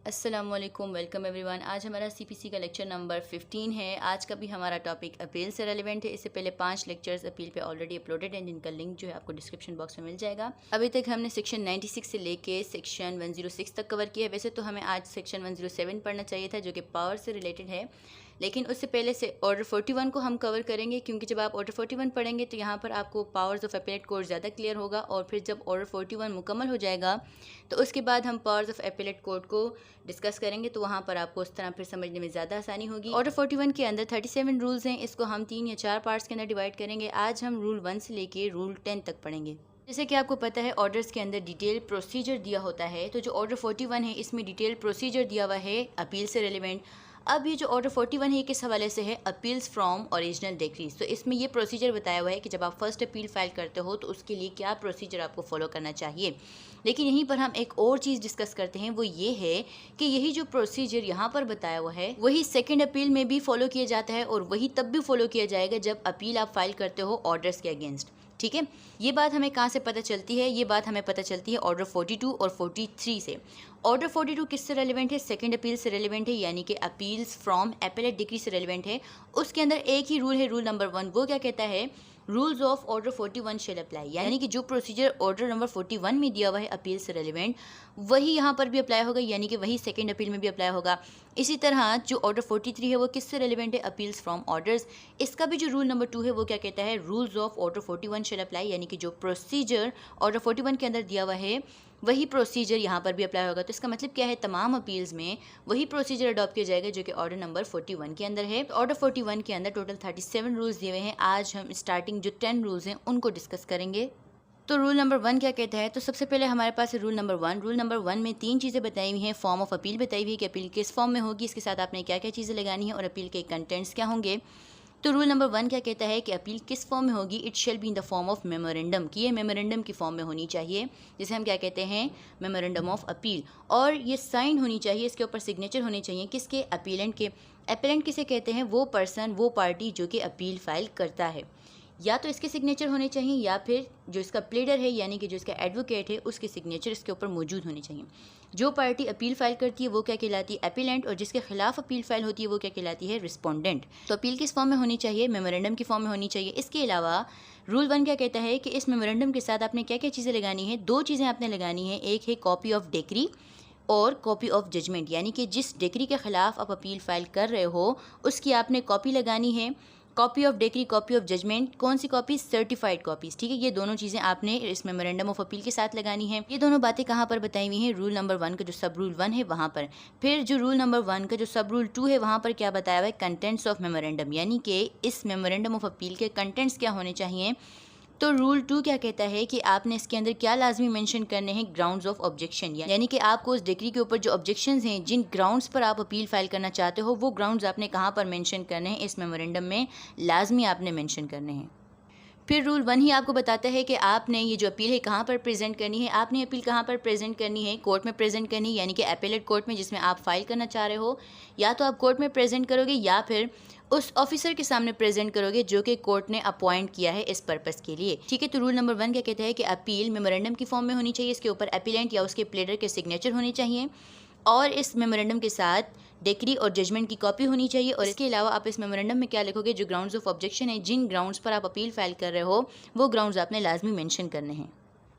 अस्सलामुअलैकुम, welcome everyone. आज हमारा सीपीसी का लेक्चर नंबर 15 है। आज का भी हमारा टॉपिक अपील से रेलिवेंट है। इससे पहले 5 लेक्चर्स अपील पे ऑलरेडी अपलोडेड हैं, जिनका लिंक जो है आपको डिस्क्रिप्शन बॉक्स में मिल जाएगा। अभी तक हमने सेक्शन 96 से लेके सेक्शन 106 तक कवर किया है। वैसे तो हमें आज सेक्शन 107 पढ़ना चाहिए था, जो कि पावर से रिलेटेड है, लेकिन उससे पहले से ऑर्डर 41 को हम कवर करेंगे, क्योंकि जब आप ऑर्डर 41 पढ़ेंगे तो यहाँ पर आपको पावर्स ऑफ अपीलेट कोड ज़्यादा क्लियर होगा। और फिर जब ऑर्डर 41 मुकम्मल हो जाएगा तो उसके बाद हम पावर्स ऑफ अपीलेट कोड को डिस्कस करेंगे, तो वहाँ पर आपको उस तरह फिर समझने में ज़्यादा आसानी होगी। ऑर्डर 41 के अंदर 37 रूल्स हैं। इसको हम 3 या 4 पार्ट्स के अंदर डिवाइड करेंगे। आज हम रूल 1 से लेके रूल 10 तक पढ़ेंगे। जैसे कि आपको पता है, ऑर्डर्स के अंदर डिटेल प्रोसीजर दिया होता है। तो जो ऑर्डर 41 है, इसमें डिटेल प्रोसीजर दिया हुआ है अपील से रिलेवेंट। अब ये जो ऑर्डर 41 है, ये किस हवाले से है? Appeals from original decrease. तो इसमें ये प्रोसीजर बताया हुआ है कि जब आप फर्स्ट अपील फाइल करते हो तो उसके लिए क्या प्रोसीजर आपको फॉलो करना चाहिए। लेकिन यहीं पर हम एक और चीज़ डिस्कस करते हैं, वो ये है कि यही जो प्रोसीजर यहाँ पर बताया हुआ है वही सेकेंड अपील में भी फॉलो किया जाता है, और वही तब भी फॉलो किया जाएगा जब अपील आप फाइल करते हो ऑर्डर्स के अगेंस्ट। ठीक है, ये बात हमें कहाँ से पता चलती है? ये बात हमें पता चलती है ऑर्डर 42 और 43 से। ऑर्डर 42 किससे रेलिवेंट है? सेकंड अपील से रेलिवेंट है, यानी कि अपील्स फ्रॉम एपेलेट डिक्री से रेलिवेंट है। उसके अंदर एक ही रूल है, रूल नंबर 1। वो क्या कहता है? Rules of order 41 shall apply, यानी कि जो प्रोसीजर ऑर्डर नंबर 41 में दिया हुआ है अपील से रेलिवेंट, वही यहाँ पर भी अप्लाई होगा, यानी कि वही सेकंड अपील में भी अप्लाई होगा। इसी तरह जो ऑर्डर 43 है वो किससे रेलिवेंट है? Appeals from orders. इसका भी जो रूल नंबर 2 है वो क्या कहता है? Rules of order 41 shall apply, यानी कि जो प्रोसीजर ऑर्डर 41 के अंदर दिया हुआ है वही प्रोसीजर यहाँ पर भी अप्लाई होगा। तो इसका मतलब क्या है? तमाम अपील्स में वही प्रोसीजर अडॉप्ट किया जाएगा जो कि ऑर्डर नंबर 41 के अंदर है। ऑर्डर 41 के अंदर टोटल 37 रूल्स दिए हुए हैं। आज हम स्टार्टिंग जो 10 रूल्स हैं उनको डिस्कस करेंगे। तो रूल नंबर 1 क्या कहता है? तो सबसे पहले हमारे पास है रूल नंबर 1। रूल नंबर 1 में 3 चीज़ें बताई हुई हैं। फॉर्म ऑफ अपील बताई हुई है कि अपील किस फॉर्म में होगी, इसके साथ आपने क्या क्या चीज़ें लगानी है, और अपील के कंटेंट्स क्या होंगे। तो रूल नंबर 1 क्या कहता है कि अपील किस फॉर्म में होगी? It shall be in the form of memorandum, कि ये मेमोरेंडम की फॉर्म में होनी चाहिए, जिसे हम क्या कहते हैं? Memorandum of appeal. और ये साइन होनी चाहिए, इसके ऊपर सिग्नेचर होने चाहिए। किसके? अपीलेंट के। अपीलेंट किसे कहते हैं? वो पर्सन, वो पार्टी जो कि अपील फाइल करता है। या तो इसके सिग्नेचर होने चाहिए, या फिर जो इसका प्लीडर है, यानी कि जो इसका एडवोकेट है, उसके सिग्नेचर इसके ऊपर मौजूद होने चाहिए। जो पार्टी अपील फाइल करती है वो क्या कहलाती है? अपीलेंट। और जिसके खिलाफ अपील फाइल होती है वो क्या कहलाती है? रिस्पोंडेंट। तो अपील किस फॉर्म में होनी चाहिए? मेमोरेंडम की फॉर्म में होनी चाहिए। इसके अलावा रूल 1 क्या कहता है कि इस मेमोरेंडम के साथ आपने क्या क्या चीज़ें लगानी है? 2 चीज़ें आपने लगानी है। एक है कॉपी ऑफ डिक्री और कॉपी ऑफ जजमेंट, यानी कि जिस डिक्री के खिलाफ आप अपील फाइल कर रहे हो उसकी आपने कॉपी लगानी है। Copy of decree, copy of judgment, कौन सी कॉपीज? Certified copies. ठीक है, ये दोनों चीज़ें आपने इस मेमोरेंडम ऑफ अपील के साथ लगानी है। ये दोनों बातें कहाँ पर बताई हुई हैं? रूल नंबर 1 का जो सब रूल 1 है वहाँ पर। फिर जो रूल नंबर 1 का जो सब रूल 2 है वहाँ पर क्या बताया हुआ है? कंटेंट्स ऑफ मेमोरेंडम, यानी कि इस मेमोरेंडम ऑफ अपील के कंटेंट्स क्या होने चाहिए। तो रूल 2 क्या कहता है कि आपने इसके अंदर क्या लाजमी मेंशन करने हैं? ग्राउंड्स ऑफ ऑब्जेक्शन, यानी कि आपको उस डिक्री के ऊपर जो ऑब्जेक्शंस हैं, जिन ग्राउंड्स पर आप अपील फाइल करना चाहते हो, वो ग्राउंड्स आपने कहाँ पर मेंशन करने हैं? इस मेमोरेंडम में लाजमी आपने मेंशन करने हैं। फिर रूल 1 ही आपको बताता है कि आपने ये जो अपील है कहाँ पर प्रेजेंट करनी है। आपने अपील कहाँ पर प्रेजेंट करनी है? कोर्ट में प्रेजेंट करनी है, यानी कि एपेलेट कोर्ट में जिसमें आप फाइल करना चाह रहे हो। या तो आप कोर्ट में प्रेजेंट करोगे, या फिर उस ऑफिसर के सामने प्रेजेंट करोगे जो कि कोर्ट ने अपॉइंट किया है इस पर्पस के लिए। ठीक है, तो रूल नंबर 1 क्या कहता है कि अपील मेमोरेंडम की फॉर्म में होनी चाहिए। इसके ऊपर अपीलेंट या उसके प्लेडर के सिग्नेचर होने चाहिए, और इस मेमोरेंडम के साथ डिक्री और जजमेंट की कॉपी होनी चाहिए। और इसके अलावा आप इस मेमोरेंडम में क्या लिखोगे? जो ग्राउंड्स ऑफ ऑब्जेक्शन है, जिन ग्राउंड्स पर आप अपील फाइल कर रहे हो, वो ग्राउंड्स आपने लाजमी मेंशन करने हैं।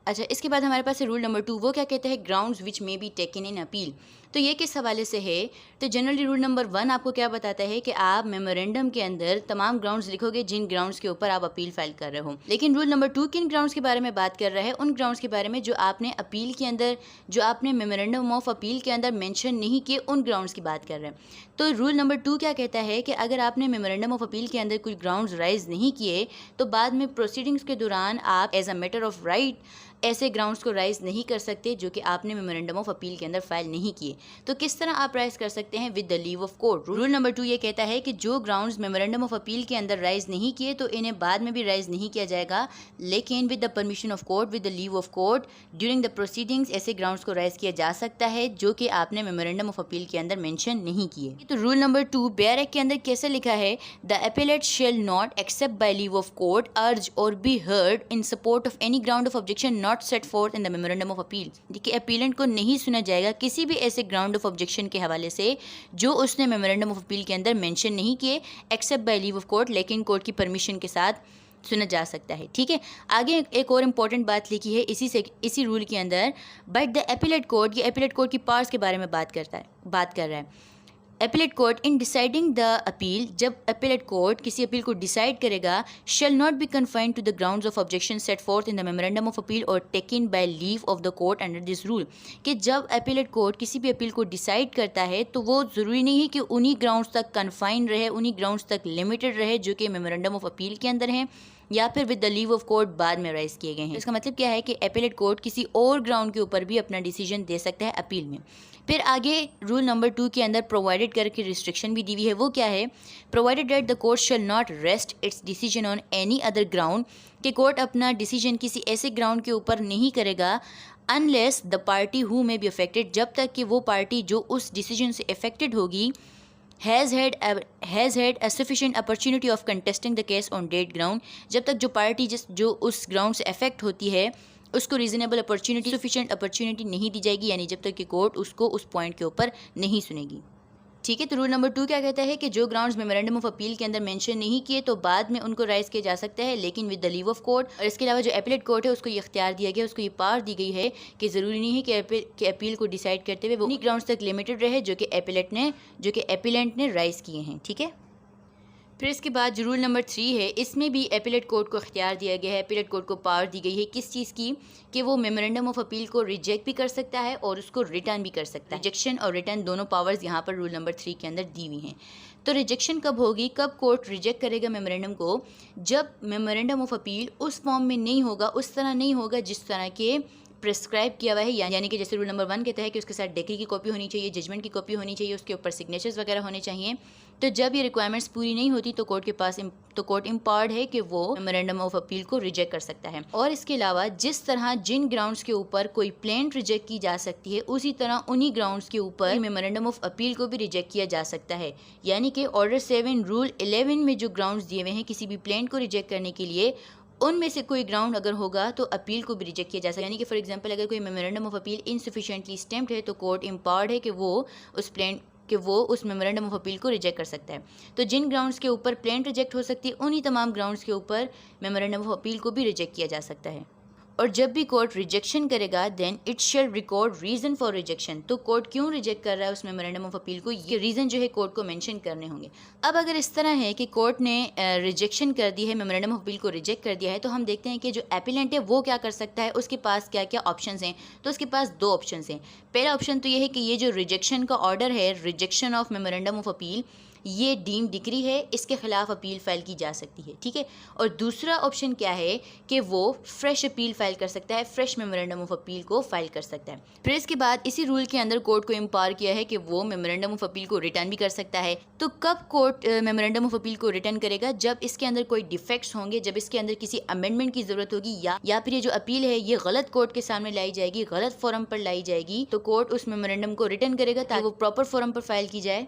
अच्छा, इसके बाद हमारे पास है रूल नंबर 2। वो क्या कहता है? Grounds which may be taken in appeal. तो ये किस हवाले से है? तो जनरली रूल नंबर 1 आपको क्या बताता है कि आप मेमोरेंडम के अंदर तमाम ग्राउंड्स लिखोगे जिन ग्राउंड्स के ऊपर आप अपील फाइल कर रहे हो। लेकिन रूल नंबर 2 किन ग्राउंड्स के बारे में बात कर रहा है? उन ग्राउंड्स के बारे में जो आपने अपील के अंदर, जो आपने मेमोरेंडम ऑफ अपील के अंदर मेंशन नहीं किए, उन ग्राउंड्स की बात कर रहे हैं। तो रूल नंबर 2 क्या कहता है कि अगर आपने मेमोरेंडम ऑफ अपील के अंदर कुछ ग्राउंड्स राइज नहीं किए, तो बाद में प्रोसीडिंग्स के दौरान आप as a matter of right ऐसे ग्राउंड्स को राइज नहीं कर सकते जो कि आपने मेमोरेंडम ऑफ अपील के अंदर फाइल नहीं किए। तो किस तरह आप राइज कर सकते हैं? With the leave of court. Rule number 2 ये कहता है कि जो ग्राउंड्स मेमोरेंडम ऑफ अपील के अंदर राइज नहीं किए तो इन्हें बाद में भी राइज नहीं किया जाएगा, लेकिन with the permission of court, with the leave of court, during the proceedings ऐसे ग्राउंड्स को राइज किया जा सकता है जो कि आपने मेमोरेंडम ऑफ अपील के अंदर मेंशन नहीं किए। तो रूल नंबर 2 बेयर एक्ट के अंदर कैसे लिखा है? The appellate shall not except by leave of court अर्ज और be heard in support of any ground of objection not set forth in the memorandum of appeal. देखिए, अपीलेंट को नहीं सुना जाएगा किसी भी ऐसे ग्राउंड ऑफ ऑब्जेक्शन के हवाले से जो उसने मेमोरेंडम ऑफ अपील के अंदर मेंशन नहीं किए except by leave of court, लेकिन कोर्ट की परमिशन के साथ सुना जा सकता है। ठीक है, आगे एक और इम्पॉर्टेंट बात लिखी है इसी रूल के अंदर, बट द एपिलेट कोर्ट, ये एपिलेट कोर्ट की पार्ट्स के बारे में बात कर रहा है। Appellate court in deciding the appeal, जब एपिलेट कोर्ट किसी अपील को डिसाइड करेगा, shall not be confined to the grounds of objection set forth in the memorandum of appeal और taken by leave of the court under this rule, कि जब appellate court किसी भी appeal को decide करता है तो वो ज़रूरी नहीं है कि उन्हीं ग्राउंड्स तक कन्फाइंड रहे, उन्हीं ग्राउंड्स तक लिमिटेड रहे जो कि मेमोरेंडम ऑफ अपील के अंदर हैं या फिर with the leave of court बाद में राइज किए गए हैं। इसका मतलब क्या है कि एपिलेट कोर्ट किसी और ग्राउंड के ऊपर भी अपना डिसीजन दे सकता है अपील में। फिर आगे रूल नंबर 2 के अंदर प्रोवाइडेड करके रिस्ट्रिक्शन भी दी हुई है, वो क्या है, provided that the court shall not rest it's decision on any other ground, कि कोर्ट अपना डिसीजन किसी ऐसे ग्राउंड के ऊपर नहीं करेगा unless the party who may be affected, जब तक कि वो पार्टी जो उस डिसीजन से अफेक्टेड होगी has had a sufficient opportunity of contesting the case on that ground, जब तक जो पार्टी जो उस ग्राउंड से अफेक्ट होती है उसको रीजनेबल अपॉर्चुनिटी, सफिशिएंट अपॉर्चुनिटी नहीं दी जाएगी, यानी जब तक कि कोर्ट उसको उस पॉइंट के ऊपर नहीं सुनेगी। ठीक है, तो रूल नंबर 2 क्या कहता है कि जो ग्राउंड्स मेमोरेंडम ऑफ अपील के अंदर मेंशन नहीं किए तो बाद में उनको राइज किया जा सकता है, लेकिन with the leave of court. और इसके अलावा जो एपिलेट कोर्ट है उसको ये इख्तियार दिया गया, उसको ये पावर दी गई है कि ज़रूरी नहीं है कि अपील को डिसाइड करते हुए वो उन्हीं ग्राउंड्स तक लिमिटेड रहे जो कि एपिलेंट ने राइज किए हैं। ठीक है, फिर इसके बाद जो रूल नंबर 3 है इसमें भी एपिलेट कोर्ट को इख्तियार दिया गया है, एपिलेट कोर्ट को पावर दी गई है किस चीज़ की, कि वो मेमोरेंडम ऑफ अपील को रिजेक्ट भी कर सकता है और उसको रिटर्न भी कर सकता है। रिजेक्शन और रिटर्न दोनों पावर्स यहाँ पर रूल नंबर 3 के अंदर दी हुई हैं। तो रिजेक्शन कब होगी, कब कोर्ट रिजेक्ट करेगा मेमोरेंडम को, जब मेमोरेंडम ऑफ अपील उस फॉर्म में नहीं होगा, उस तरह नहीं होगा जिस तरह के प्रिस्क्राइब किया हुआ है, यानी कि जैसे रूल नंबर 1 कहता है कि उसके साथ डिक्री की कॉपी होनी चाहिए, जजमेंट की कॉपी होनी चाहिए, उसके ऊपर सिग्नेचर्स वगैरह होने चाहिए। तो जब ये रिक्वायरमेंट्स पूरी नहीं होती तो कोर्ट इम्पावर्ड है कि वो मेमोरेंडम ऑफ अपील को रिजेक्ट कर सकता है। और इसके अलावा जिस तरह जिन ग्राउंड्स के ऊपर कोई प्लेंट रिजेक्ट की जा सकती है उसी तरह उन्हीं ग्राउंड्स के ऊपर मेमोरेंडम ऑफ अपील को भी रिजेक्ट किया जा सकता है। यानी कि ऑर्डर 7 रूल 11 में जो ग्राउंड्स दिए हुए हैं किसी भी प्लेंट को रिजेक्ट करने के लिए, उनमें से कोई ग्राउंड अगर होगा तो अपील को भी रिजेक्ट किया जा सकता है। यानी कि फॉर एग्जांपल अगर कोई मेमोरेंडम ऑफ अपील इनसफिशिएंटली स्टैम्प्ड है तो कोर्ट इम्पावर्ड है कि वो उस मेमोरेंडम ऑफ अपील को रिजेक्ट कर सकता है। तो जिन ग्राउंड्स के ऊपर प्लेंट रिजेक्ट हो सकती है उन्हीं तमाम ग्राउंड्स के ऊपर मेमोरेंडम ऑफ अपील को भी रिजेक्ट किया जा सकता है। और जब भी कोर्ट रिजेक्शन करेगा then it shall record reason for rejection, तो कोर्ट क्यों रिजेक्ट कर रहा है उस मेमोरेंडम ऑफ अपील को, ये रीज़न जो है कोर्ट को मेंशन करने होंगे। अब अगर इस तरह है कि कोर्ट ने रिजेक्शन कर दी है, मेमोरेंडम ऑफ अपील को रिजेक्ट कर दिया है, तो हम देखते हैं कि जो एपिलेंट है वो क्या कर सकता है, उसके पास क्या क्या ऑप्शंस हैं। तो उसके पास 2 ऑप्शंस हैं। पहला ऑप्शन तो ये है कि ये जो रिजेक्शन का ऑर्डर है, rejection of memorandum of appeal, ये डीम डिक्री है, इसके खिलाफ अपील फाइल की जा सकती है। ठीक है, और दूसरा ऑप्शन क्या है कि वो फ्रेश अपील फाइल कर सकता है, फ्रेश मेमोरेंडम ऑफ अपील को फाइल कर सकता है। फिर इसके बाद इसी रूल के अंदर कोर्ट को एम्पावर किया है कि वो मेमोरेंडम ऑफ अपील को रिटर्न भी कर सकता है। तो कब कोर्ट मेमोरेंडम ऑफ अपील को रिटर्न करेगा, जब इसके अंदर कोई डिफेक्ट्स होंगे, जब इसके अंदर किसी अमेंडमेंट की जरूरत होगी या फिर ये जो अपील है ये गलत कोर्ट के सामने लाई जाएगी, गलत फोरम पर लाई जाएगी, तो कोर्ट उस मेमोरेंडम को रिटर्न करेगा ताकि वो प्रॉपर फोरम पर फाइल की जाए।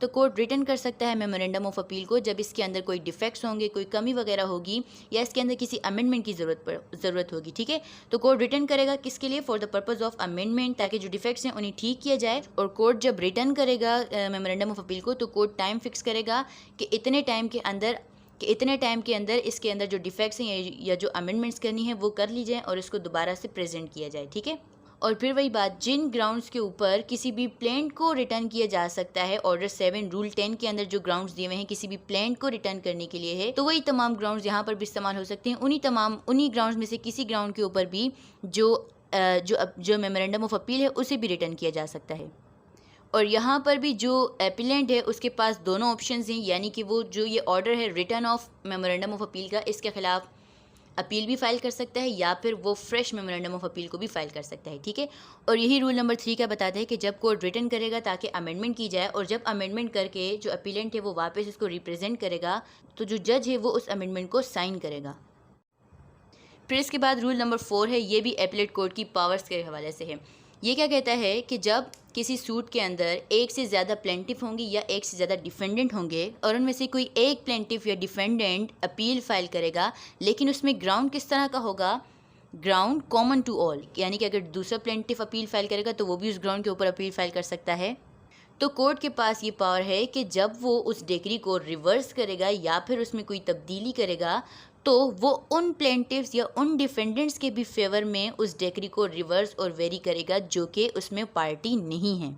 तो कोर्ट रिटर्न कर सकता है मेमोरेंडम ऑफ अपील को जब इसके अंदर कोई डिफेक्ट्स होंगे, कोई कमी वगैरह होगी या इसके अंदर किसी अमेंडमेंट की ज़रूरत होगी। ठीक है, तो कोर्ट रिटर्न करेगा किसके लिए, for the purpose of amendment, ताकि जो डिफेक्ट्स हैं उन्हें ठीक किया जाए। और कोर्ट जब रिटर्न करेगा मेमोरेंडम ऑफ अपील को तो कोर्ट टाइम फिक्स करेगा कि इतने टाइम के अंदर इसके अंदर जो डिफेक्ट्स हैं या जो अमेंडमेंट्स करनी है वो कर ली जाए और इसको दोबारा से प्रेजेंट किया जाए। ठीक है, और फिर वही बात, जिन ग्राउंड्स के ऊपर किसी भी प्लेंट को रिटर्न किया जा सकता है, ऑर्डर 7 रूल 10 के अंदर जो ग्राउंड्स दिए हुए हैं किसी भी प्लेंट को रिटर्न करने के लिए है, तो वही तमाम ग्राउंड्स यहाँ पर भी इस्तेमाल हो सकते हैं। उन्हीं ग्राउंड्स में से किसी ग्राउंड के ऊपर भी जो मेमोरेंडम ऑफ अपील है उसे भी रिटर्न किया जा सकता है। और यहाँ पर भी जो एपिलेंट है उसके पास दोनों ऑप्शंस हैं, यानी कि वो जो ये ऑर्डर है return of memorandum of appeal का, इसके खिलाफ अपील भी फाइल कर सकता है या फिर वो फ्रेश मेमोरेंडम ऑफ अपील को भी फाइल कर सकता है। ठीक है, और यही रूल नंबर 3 का बताता है कि जब कोर्ट रिटर्न करेगा ताकि अमेंडमेंट की जाए, और जब अमेंडमेंट करके जो अपीलेंट है वो वापस इसको रिप्रेजेंट करेगा तो जो जज है वो उस अमेंडमेंट को साइन करेगा। फिर इसके बाद रूल नंबर 4 है, ये भी एपिलेट कोर्ट की पावर्स के हवाले से है। ये क्या कहता है कि जब किसी सूट के अंदर एक से ज़्यादा प्लेंटिफ होंगी या एक से ज़्यादा डिफेंडेंट होंगे और उनमें से कोई एक प्लेंटिफ या डिफेंडेंट अपील फाइल करेगा, लेकिन उसमें ग्राउंड किस तरह का होगा ग्राउंड कॉमन टू ऑल, यानी कि अगर दूसरा प्लेंटिफ अपील फाइल करेगा तो वो भी उस ग्राउंड के ऊपर अपील फाइल कर सकता है। तो कोर्ट के पास ये पावर है कि जब वो उस डिक्री को रिवर्स करेगा या फिर उसमें कोई तब्दीली करेगा तो वो उन प्लेंटिफ्स या उन डिफेंडेंट्स के भी फेवर में उस डिक्री को रिवर्स और वेरी करेगा जो कि उसमें पार्टी नहीं है।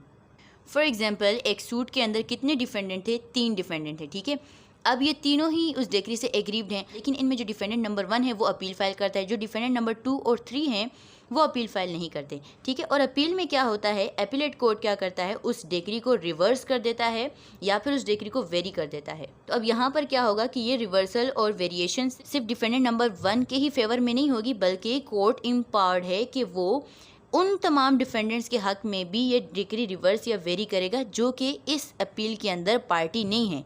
फॉर एग्जांपल, एक सूट के अंदर कितने डिफेंडेंट थे? 3 डिफेंडेंट थे, ठीक है। अब ये तीनों ही उस डिक्री से एग्रीव्ड हैं, लेकिन इनमें जो डिफेंडेंट नंबर 1 है वो अपील फाइल करता है, जो डिफेंडेंट नंबर 2 और 3 हैं वो अपील फाइल नहीं करते, ठीक है। और अपील में क्या होता है, अपीलेट कोर्ट क्या करता है, उस डिक्री को रिवर्स कर देता है या फिर उस डिक्री को वेरी कर देता है। तो अब यहाँ पर क्या होगा कि ये रिवर्सल और वेरिएशन सिर्फ डिफेंडेंट नंबर 1 के ही फेवर में नहीं होगी, बल्कि कोर्ट एम्पावर्ड है कि वो उन तमाम डिफेंडेंट्स के हक में भी ये डिक्री रिवर्स या वेरी करेगा जो कि इस अपील के अंदर पार्टी नहीं है।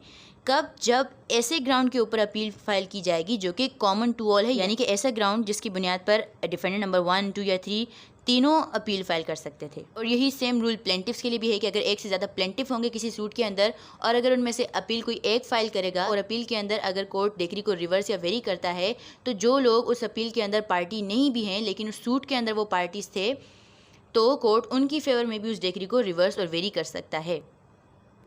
कब? जब ऐसे ग्राउंड के ऊपर अपील फाइल की जाएगी जो कि कॉमन टू ऑल है, यानी कि ऐसा ग्राउंड जिसकी बुनियाद पर डिफेंडेंट नंबर 1, 2 या 3 तीनों अपील फाइल कर सकते थे। और यही सेम रूल प्लेंटिफ्स के लिए भी है कि अगर एक से ज़्यादा प्लेंटिफ होंगे किसी सूट के अंदर और अगर उनमें से अपील कोई एक फाइल करेगा और अपील के अंदर अगर कोर्ट डिक्री को रिवर्स या वेरी करता है तो जो लोग उस अपील के अंदर पार्टी नहीं भी हैं लेकिन उस सूट के अंदर वो पार्टीज थे तो कोर्ट उनकी फेवर में भी उस डिक्री को रिवर्स और वेरी कर सकता है,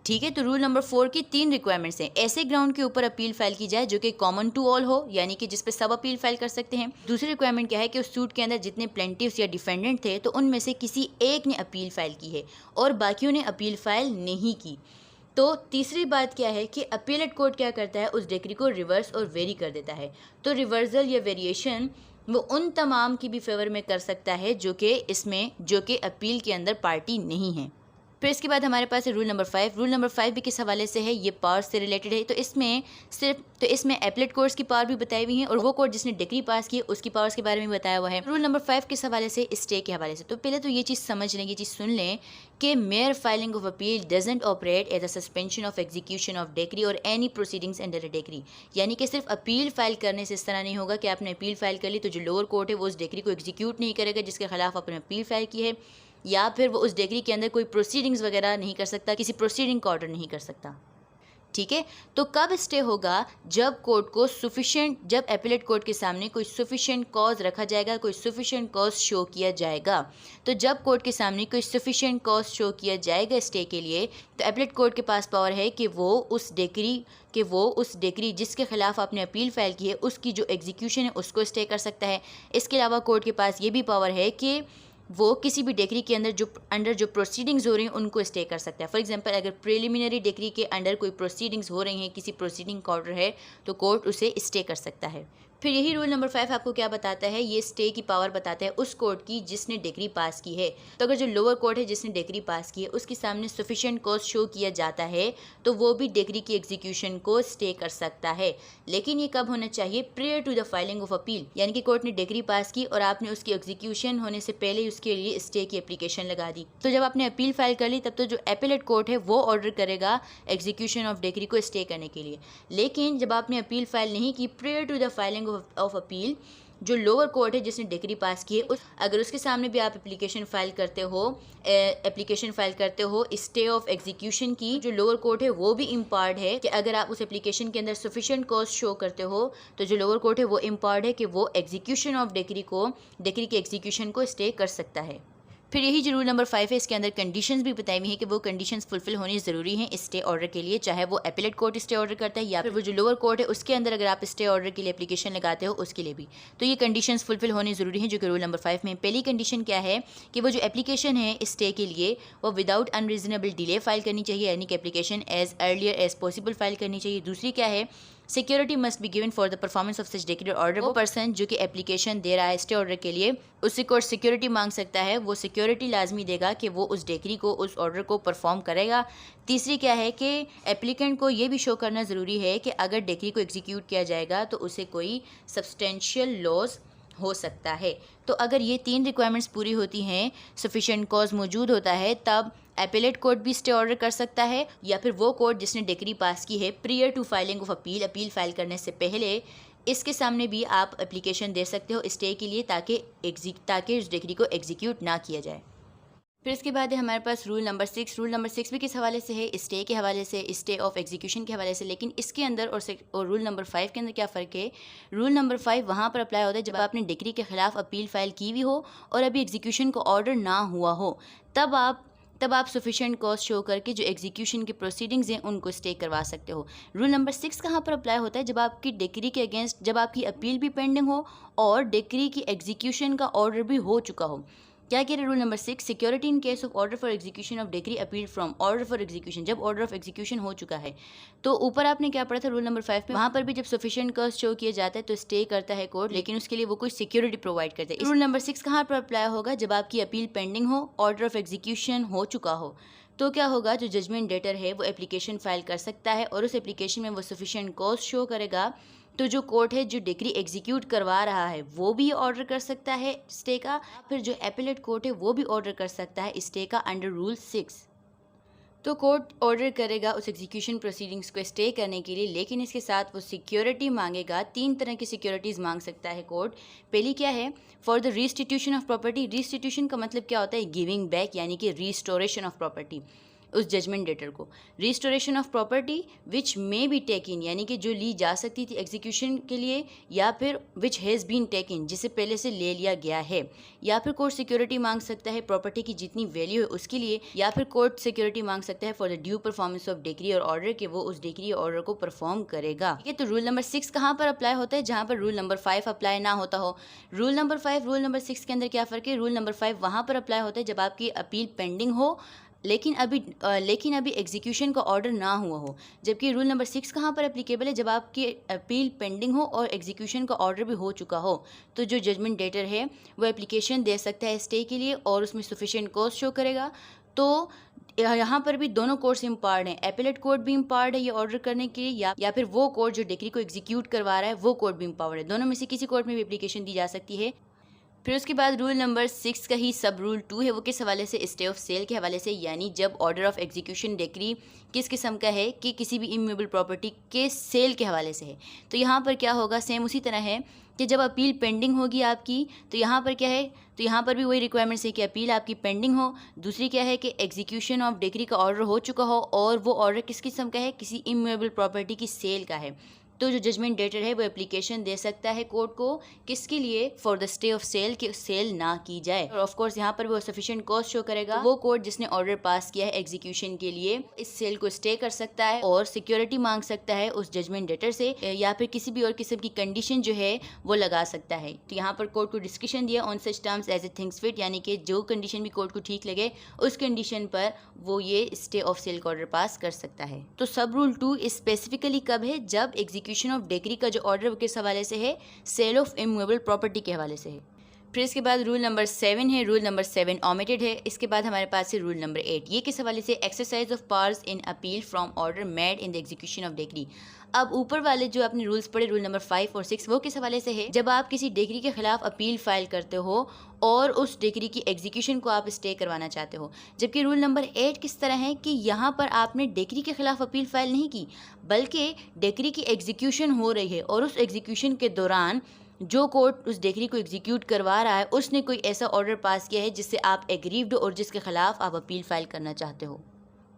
ठीक है। तो रूल नंबर 4 की 3 रिक्वायरमेंट्स हैं। ऐसे ग्राउंड के ऊपर अपील फाइल की जाए जो कि कॉमन टू ऑल हो, यानी कि जिस पे सब अपील फाइल कर सकते हैं। दूसरी रिक्वायरमेंट क्या है कि उस सूट के अंदर जितने प्लेंटिफ्स या डिफेंडेंट थे तो उनमें से किसी एक ने अपील फाइल की है और बाकियों ने अपील फाइल नहीं की। तो तीसरी बात क्या है कि अपीलेट कोर्ट क्या करता है, उस डिक्री को रिवर्स और वेरी कर देता है। तो रिवर्सल या वेरिएशन वो उन तमाम की भी फेवर में कर सकता है जो कि अपील के अंदर पार्टी नहीं है। फिर इसके बाद हमारे पास है रूल नंबर 5। रूल नंबर 5 भी किस हवाले से है, ये पावर्स से रिलेटेड है। तो इसमें अपीलेट कोर्ट्स की पावर भी बताई हुई है और वो कोर्ट जिसने डिक्री पास की उसकी पावर्स के बारे में बताया हुआ है। रूल नंबर 5 किस हवाले से, स्टे के हवाले से। तो पहले तो ये चीज़ समझ लें, ये चीज़ सुन लें कि mere filing of appeal doesn't operate as a suspension of execution of decree और any proceedings under a decree. यानी कि सिर्फ अपील फाइल करने से इस तरह नहीं होगा कि आपने अपील फाइल कर ली तो जो लोअर कोर्ट है वो उस डिक्री को एग्जीक्यूट नहीं करेगा जिसके खिलाफ आपने अपील फाइल की है, या फिर वो उस डिक्री के अंदर कोई प्रोसीडिंग्स वगैरह नहीं कर सकता, किसी प्रोसीडिंग का ऑर्डर नहीं कर सकता, ठीक है। तो कब स्टे होगा, जब कोर्ट को जब अपीलेट कोर्ट के सामने कोई सफिशिएंट कॉज रखा जाएगा, कोई सफिशिएंट कॉज शो किया जाएगा। तो जब कोर्ट के सामने कोई सफिशिएंट कॉज शो किया जाएगा स्टे के लिए तो अपीलेट कोर्ट के पास पावर है कि वो उस डिक्री जिसके खिलाफ आपने अपील फाइल की है उसकी जो एग्जीक्यूशन है उसको स्टे कर सकता है। इसके अलावा कोर्ट के पास ये भी पावर है कि वो किसी भी डिक्री के अंदर जो प्रोसीडिंग्स हो रही हैं उनको स्टे कर सकता है। फॉर एग्जांपल, अगर प्रिलिमिनरी डिक्री के अंडर कोई प्रोसीडिंग्स हो रही हैं, किसी प्रोसीडिंग का ऑर्डर है तो कोर्ट उसे स्टे कर सकता है। फिर यही रूल नंबर 5 आपको क्या बताता है, ये स्टे की पावर बताता है उस कोर्ट की जिसने डिक्री पास की है। तो अगर जो लोअर कोर्ट है जिसने डिक्री पास की है उसके सामने सफिशिएंट कॉज शो किया जाता है तो वो भी डिक्री की एग्जीक्यूशन को स्टे कर सकता है। लेकिन ये कब होना चाहिए, prayer to the filing of appeal, यानी कि कोर्ट ने डिक्री पास की और आपने उसकी एग्जीक्यूशन होने से पहले उसके लिए स्टे की एप्लीकेशन लगा दी। तो जब आपने अपील फाइल कर ली तब तो जो अपीलेट कोर्ट है वो ऑर्डर करेगा एग्जीक्यूशन ऑफ डिक्री को स्टे करने के लिए। लेकिन जब आपने अपील फाइल नहीं की, prayer to the filing of appeal, जो लोअर कोर्ट है जिसने डिक्री पास की है अगर उसके सामने भी आप एप्लीकेशन फाइल करते हो स्टे ऑफ एग्जीक्यूशन की, जो लोअर कोर्ट है वो भी इम्पावर्ड है कि अगर आप उस एप्लीकेशन के अंदर सफिशिएंट कॉज शो करते हो तो जो लोअर कोर्ट है वो इम्पावर्ड है कि वो एग्जीक्यूशन ऑफ डिक्री के एग्जीक्यूशन को स्टे कर सकता है। फिर यही जो रूल नंबर 5 है इसके अंदर कंडीशंस भी बताई हुई हैं कि वो कंडीशंस फुलफिल होनी ज़रूरी हैं स्टे ऑर्डर के लिए, चाहे वो अपीलेट कोर्ट स्टे ऑर्डर करता है या फिर वो जो लोअर कोर्ट है उसके अंदर अगर आप स्टे ऑर्डर के लिए एप्लीकेशन लगाते हो उसके लिए भी। तो ये कंडीशंस फुलफिल होनी ज़रूरी हैं जो कि रूल नंबर 5 में। पहली कंडीशन क्या है कि वो जो एप्लीकेशन है स्टे के लिए वो विदाउट अनरीजनेबल डिले फाइल करनी चाहिए, यानी कि application as earlier as possible file करनी चाहिए। दूसरी क्या है, security must be given for the performance of such decree order. वो पर्सन जो कि एप्लीकेशन दे रहा है स्टे ऑर्डर के लिए उससे कोर्ट सिक्योरिटी मांग सकता है, वो सिक्योरिटी लाजमी देगा कि वो उस डिक्री को उस ऑर्डर को परफॉर्म करेगा। तीसरी क्या है कि एप्लीकेंट को ये भी शो करना ज़रूरी है कि अगर डिक्री को एग्जीक्यूट किया जाएगा तो उसे कोई सब्सटेंशियल लॉस हो सकता है। तो अगर ये 3 रिक्वायरमेंट्स पूरी होती हैं, सफिशिएंट कॉज मौजूद होता है, तब अपीलेट कोर्ट भी स्टे ऑर्डर कर सकता है या फिर वो कोर्ट जिसने डिक्री पास की है prior to filing of appeal file करने से पहले इसके सामने भी आप एप्लीकेशन दे सकते हो स्टे के लिए ताकि उस डिक्री को एग्जीक्यूट ना किया जाए। फिर इसके बाद है हमारे पास रूल नंबर 6। रूल नंबर 6 भी किस हवाले से है, स्टे के हवाले से, स्टे ऑफ एग्जीक्यूशन के हवाले से। लेकिन इसके अंदर और रूल नंबर 5 के अंदर क्या फ़र्क है। रूल नंबर 5 वहाँ पर अप्लाई होता है जब आपने डिक्री के ख़िलाफ़ अपील फ़ाइल की हुई हो और अभी एग्जीक्यूशन को ऑर्डर ना हुआ हो, तब आप सफिशिएंट कॉस्ट शो करके जो एग्जीक्यूशन की प्रोसीडिंग्स हैं उनको स्टे करवा सकते हो। रूल नंबर 6 कहाँ पर अप्लाई होता है, जब आपकी डिक्री के अगेंस्ट जब आपकी अपील भी पेंडिंग हो और डिक्री की एग्जीक्यूशन का ऑर्डर भी हो चुका हो। क्या कह रहे हैं rule number 6, security in case of order for execution of decree appeal from order for execution, जब ऑर्डर ऑफ एग्जीक्यूशन हो चुका है। तो ऊपर आपने क्या पढ़ा था रूल नंबर 5 में, वहाँ पर भी जब सफिशिएंट कॉस्ट शो किया जाता है तो स्टे करता है कोर्ट, लेकिन उसके लिए वो कोई सिक्योरिटी प्रोवाइड करता है। रूल नंबर 6 कहाँ पर अप्लाई होगा, जब आपकी अपील पेंडिंग हो, ऑर्डर ऑफ एग्जीक्यूशन हो चुका हो। तो क्या होगा, जो जजमेंट डेटर है वो एप्लीकेशन फाइल कर सकता है और उस एप्लीकेशन में वो सफिशिएंट कॉस्ट शो करेगा। तो जो कोर्ट है जो डिक्री एग्जीक्यूट करवा रहा है वो भी ऑर्डर कर सकता है स्टे का, फिर जो एपेलेट कोर्ट है वो भी ऑर्डर कर सकता है स्टे का अंडर रूल 6। तो कोर्ट ऑर्डर करेगा उस एग्जीक्यूशन प्रोसीडिंग्स को स्टे करने के लिए, लेकिन इसके साथ वो सिक्योरिटी मांगेगा। 3 तरह की सिक्योरिटीज़ मांग सकता है कोर्ट। पहली क्या है, for the restitution of property. Restitution का मतलब क्या होता है, गिविंग बैक, यानी कि रिस्टोरेशन ऑफ प्रॉपर्टी उस जजमेंट डेटर को। Restoration of property which may be taken, यानी कि जो ली जा सकती थी एग्जीक्यूशन के लिए, या फिर विच हैज़ बीन टेकिन, जिसे पहले से ले लिया गया है। या फिर कोर्ट सिक्योरिटी मांग सकता है प्रॉपर्टी की जितनी वैल्यू है उसके लिए, या फिर कोर्ट सिक्योरिटी मांग सकता है for the due performance of degree और ऑर्डर, के वो उस डिग्री और ऑर्डर को परफॉर्म करेगा। ठीक है, तो रूल नंबर 6 कहाँ पर अप्लाई होता है, जहाँ पर रूल नंबर 5 अप्लाई ना होता हो। रूल नंबर 5 रूल नंबर 6 के अंदर क्या फ़र्क है, रूल नंबर 5 वहाँ पर अप्लाई होता है जब आपकी अपील पेंडिंग हो लेकिन अभी एग्जीक्यूशन का ऑर्डर ना हुआ हो। जबकि रूल नंबर 6 कहाँ पर एप्लीकेबल है, जब आपकी अपील पेंडिंग हो और एग्जीक्यूशन का ऑर्डर भी हो चुका हो। तो जो जजमेंट डेटर है वो एप्लीकेशन दे सकता है स्टे के लिए और उसमें सफिशिएंट कॉस्ट शो करेगा। तो यहाँ पर भी दोनों कोर्ट्स इम्पार्ड हैं, एपेलेट कोर्ट भी इम्पार्ड है ये ऑर्डर करने के लिए, या फिर वो कोर्ट जो डिक्री को एग्जीक्यूट करवा रहा है वो कोर्ट भी इम्पावर्ड है। दोनों में से किसी कोर्ट में भी एप्लीकेशन दी जा सकती है। फिर उसके बाद रूल नंबर 6 का ही सब रूल 2 है, वो किस हवाले से, स्टे ऑफ सेल के हवाले से। यानी जब ऑर्डर ऑफ एग्जीक्यूशन डिक्री किस किस्म का है कि किसी भी इमूवेबल प्रॉपर्टी के सेल के हवाले से है। तो यहाँ पर क्या होगा, सेम उसी तरह है कि जब अपील पेंडिंग होगी आपकी, तो यहाँ पर क्या है, तो यहाँ पर भी वही रिक्वायरमेंट्स है कि अपील आपकी पेंडिंग हो। दूसरी क्या है कि एग्जीक्यूशन ऑफ डिक्री का ऑर्डर हो चुका हो और वो ऑर्डर किस किस्म का है, किसी इमूवेबल प्रॉपर्टी की सेल का है। तो जो जजमेंट डेटर है वो एप्लीकेशन दे सकता है कोर्ट को, किसके लिए, for the stay of sale, कि सेल ना की जाए। और ऑफ कोर्स यहाँ पर वो सफिशिएंट कॉस्ट शो करेगा। तो वो कोर्ट जिसने ऑर्डर पास किया है एग्जीक्यूशन के लिए, इस सेल को स्टे कर सकता है और सिक्योरिटी मांग सकता है उस जजमेंट डेटर से, या फिर किसी भी और किस्म की कंडीशन जो है वो लगा सकता है। तो यहाँ पर कोर्ट को डिस्क्रिप्शन दिया on such terms as a things fit, यानी कि जो कंडीशन भी कोर्ट को ठीक लगे उस कंडीशन पर वो ये स्टे ऑफ सेल का ऑर्डर पास कर सकता है। तो सब रूल 2 स्पेसिफिकली कब है, जब एग्जीक्यूशन ऑफ डिक्री का जो ऑर्डर किस हवाले से है, सेल ऑफ इमूवेबल प्रॉपर्टी के हवाले से है। फिर इसके बाद रूल नंबर 7 है, रूल नंबर 7 ओमिटेड है। इसके बाद हमारे पास है रूल नंबर 8, ये किस हवाले से, exercise of powers in appeal from order made in the execution of decree. अब ऊपर वाले जो आपने रूल्स पढ़े रूल नंबर 5 और 6, वो किस हवाले से है, जब आप किसी डिक्री के खिलाफ अपील फाइल करते हो और उस डिक्री की एग्जीक्यूशन को आप स्टे करवाना चाहते हो। जबकि रूल नंबर 8 किस तरह है कि यहाँ पर आपने डिक्री के खिलाफ अपील फाइल नहीं की, बल्कि डिक्री की एग्जीक्यूशन हो रही है और उस एग्जीक्यूशन के दौरान जो कोर्ट उस डिक्री को एग्जीक्यूट करवा रहा है उसने कोई ऐसा ऑर्डर पास किया है जिससे आप एग्रीव्ड हो और जिसके खिलाफ आप अपील फाइल करना चाहते हो।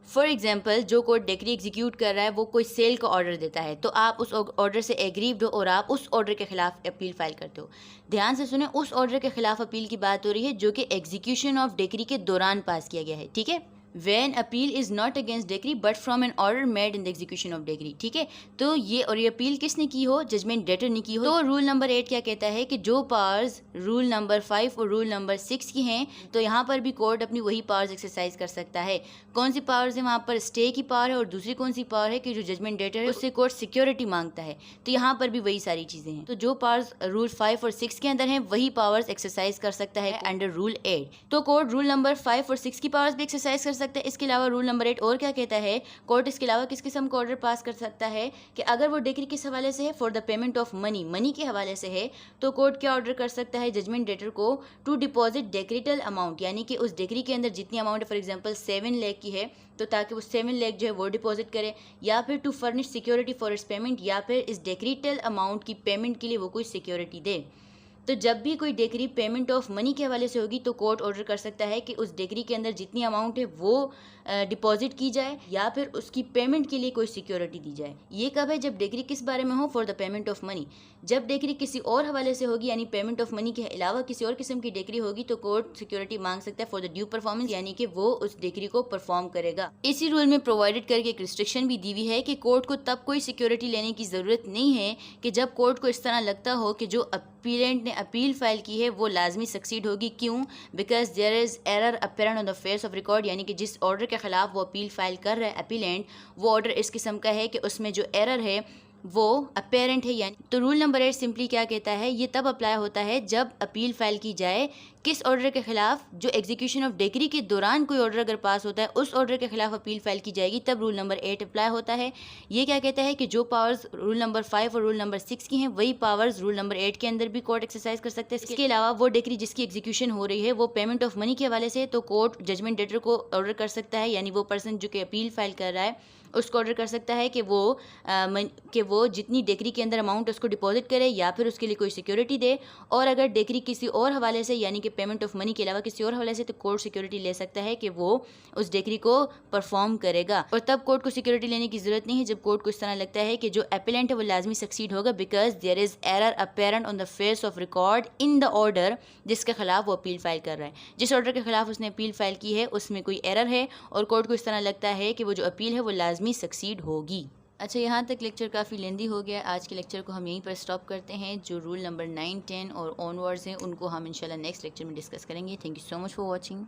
फॉर एग्जाम्पल, जो कोर्ट डिक्री एग्जीक्यूट कर रहा है वो कोई सेल का ऑर्डर देता है, तो आप उस ऑर्डर से एग्रीव्ड हो और आप उस ऑर्डर के खिलाफ अपील फाइल करते हो। ध्यान से सुने, उस ऑर्डर के खिलाफ अपील की बात हो रही है जो कि एग्जीक्यूशन ऑफ डिक्री के दौरान पास किया गया है। ठीक है, When appeal is not against decree but from an order made in the execution of decree। ठीक है, तो ये अपील किसने की हो, जजमेंट डेटर ने की हो। तो रूल नंबर 8 क्या कहता है कि जो पावर्स रूल नंबर 5 और रूल नंबर 6 की हैं, तो यहाँ पर भी कोर्ट अपनी वही पावर्स एक्सरसाइज कर सकता है। कौन सी पावर्स है, वहाँ पर स्टे की पावर है और दूसरी कौन सी पावर है कि जो जजमेंट डेटर है उससे कोर्ट सिक्योरिटी मांगता है। तो यहाँ पर भी वही सारी चीज़ें हैं। तो जो पावर्स रूल 5 और 6 के अंदर हैं वही पावर्स एक्सरसाइज कर सकता है अंडर रूल 8। तो कोर्ट रूल नंबर 5 और 6 की पावर्स भी एक्सरसाइज कर सकता है। इसके अलावा रूल नंबर 8 और क्या कहता है, कोर्ट इसके अलावा किस किस्म का ऑर्डर पास कर सकता है कि अगर वो डिक्री किस हवाले से है, for the payment of money के हवाले से है, तो कोर्ट क्या ऑर्डर कर सकता है जजमेंट डेटर को टू डिपॉजिट डेक्रीटल अमाउंट, यानी कि उस डिक्री के अंदर जितनी अमाउंट है, फॉर एग्जांपल 7 लाख की है, तो ताकि वो 7 लाख जो है वो डिपॉजिट करे, या फिर to furnish security for its payment, या फिर इस डेक्रीटल अमाउंट की पेमेंट के लिए वो कोई सिक्योरिटी दे। तो जब भी कोई डिग्री पेमेंट ऑफ मनी के हवाले से होगी तो कोर्ट ऑर्डर कर सकता है कि उस डिग्री के अंदर जितनी अमाउंट है वो डिपॉजिट की जाए या फिर उसकी पेमेंट के लिए कोई सिक्योरिटी दी जाए। ये कब है? जब डिग्री किस बारे में हो? For the payment of money. जब डिग्री किसी और हवाले से होगी यानी पेमेंट ऑफ मनी के अलावा किसी और किस्म की डिग्री होगी तो कोर्ट सिक्योरिटी मांग सकता है फॉर द ड्यू परफॉर्मेंस, यानी कि वो उस डिग्री को परफॉर्म करेगा। इसी रूल में प्रोवाइडेड करके एक रिस्ट्रिक्शन भी दी हुई है कि कोर्ट को तब कोई सिक्योरिटी लेने की ज़रूरत नहीं है कि जब कोर्ट को इस तरह लगता हो कि जो अपीलेंट ने अपील फाइल की है वो लाजमी सक्सीड होगी। क्यों? Because there is error apparent on the face of record, यानी कि जिस ऑर्डर के खिलाफ वो अपील फाइल कर रहा है अपीलेंट, वो ऑर्डर इस किस्म का है कि उसमें जो एरर है वो अपेरेंट है। यानी तो रूल नंबर 8 सिंपली क्या कहता है? ये तब अप्लाई होता है जब अपील फाइल की जाए किस ऑर्डर के खिलाफ? जो एग्जीक्यूशन ऑफ डिग्री के दौरान कोई ऑर्डर अगर पास होता है उस ऑर्डर के खिलाफ अपील फाइल की जाएगी, तब रूल नंबर 8 अप्लाई होता है। ये क्या कहता है कि जो पावर्स रूल नंबर 5 और रूल नंबर 6 की हैं वही पावर्स रूल नंबर 8 के अंदर भी कोर्ट एक्सरसाइज कर सकते हैं। इसके अलावा वो डिग्री जिसकी एग्जीक्यूशन हो रही है वो पेमेंट ऑफ मनी के हवाले से, तो कोर्ट जजमेंट डेटर को ऑर्डर कर सकता है, यानी वो पर्सन जो कि अपील फाइल कर रहा है उसको ऑर्डर कर सकता है कि वो जितनी डिग्री के अंदर अमाउंट उसको डिपॉजिट करे या फिर उसके लिए कोई सिक्योरिटी दे। और अगर डिग्री किसी और हवाले से यानी कि पेमेंट ऑफ मनी के अलावा किसी और हवाले से, तो कोर्ट सिक्योरिटी ले सकता है कि वो उस डिग्री को परफॉर्म करेगा। और तब कोर्ट को सिक्योरिटी लेने की ज़रूरत नहीं है जब कोर्ट को इस तरह लगता है कि जो एपिलेंट है वो लाजमी सक्सीड होगा because there is error apparent on the face of record in the order जिसके खिलाफ वो अपील फाइल कर रहा है। जिस ऑर्डर के खिलाफ उसने अपील फाइल की है उसमें कोई एरर है और कोर्ट को इस तरह लगता है कि वो जो अपील है वो लाजमी सक्सीड होगी। अच्छा, यहाँ तक लेक्चर काफ़ी लेंदी हो गया। आज के लेक्चर को हम यहीं पर स्टॉप करते हैं। जो रूल नंबर 9, 10 और ऑनवर्ड्स हैं उनको हम इंशाल्लाह नेक्स्ट लेक्चर में डिस्कस करेंगे। Thank you so much for watching.